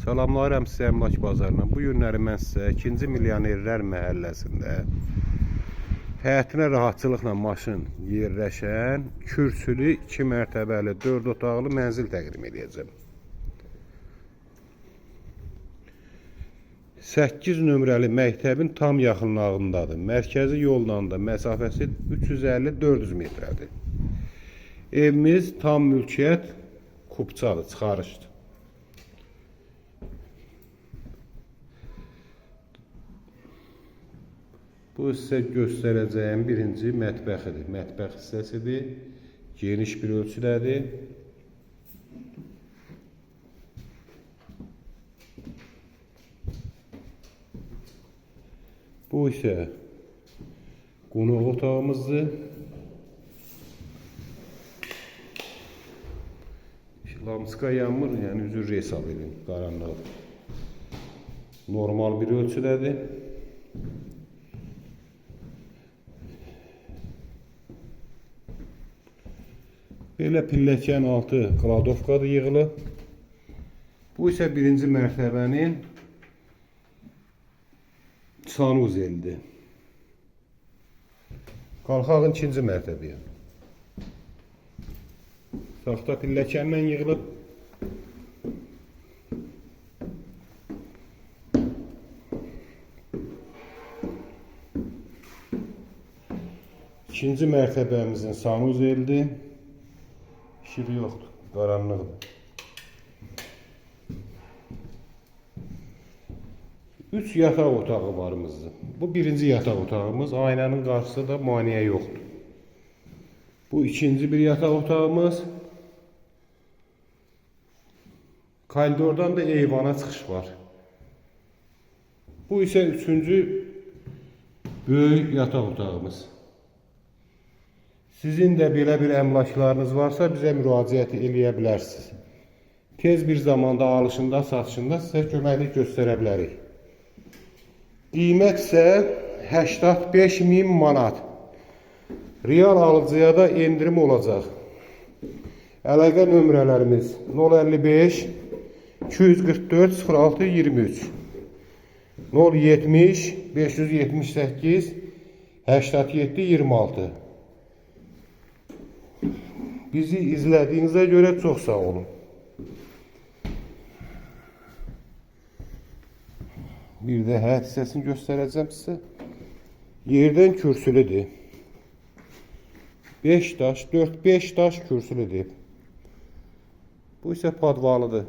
Salamlayıram sizə Əmlak bazarından. Bu günləri mən sizə 2-ci Milyonerlər məhəlləsində həyətinə rahatçılıqla maşın yerləşən kürsülü 2 mərtəbəli 4 otaqlı mənzil təqdim edəcəm. 8 nömrəli məktəbin tam yaxınlığındadır. Mərkəzi yoldan da məsafəsi 350-400 metrədir. Evimiz tam mülkiyyət Kupçadır, çıxarışdır. Bu sizə göstərəcəyim birinci mətbəxidir. Mətbəx hissəsidir. Geniş bir ölçüdədir. Bu isə qonaq otağımızdır. Lamska yanmır, yəni üzür hesab edin, qaranlıq. Normal bir ölçüdədir. Belə pilləkən altı kladovkadır yığılıb. Bu isə birinci mərtəbənin sanuzelidir. Qalxaq ikinci mərtəbəyə. Taxta pilləkənlə yığılıb. İkinci mərtəbəmizin sanuzelidir. İşığı yoxdur, qaranlıqdır. 3 yataq otağı varımızdır. Bu birinci yataq otağımız. Aynanın qarşısı da maneə yoxdur. Bu ikinci bir yataq otağımız. Koridordan da eyvana çıxış var. Bu isə üçüncü böyük yataq otağımız. Sizin də belə bir əmlaklarınız varsa bizə müraciət eləyə bilərsiniz. Tez bir zamanda alışında, satışında sizə köməklik göstərə bilərik. Qiymət isə 85.000 manat. Real alıcıya da endirim olacaq. Əlaqə nömrələrimiz 055 244 06 23 070 578 87 26. Bizi izlədiyinizə görə çox sağ olun. Bir də həyət hissəsini göstərəcəm sizə. Yerdən kürsülüdür. 5 daş, 4-5 daş kürsülüdür. Bu isə padvalıdır.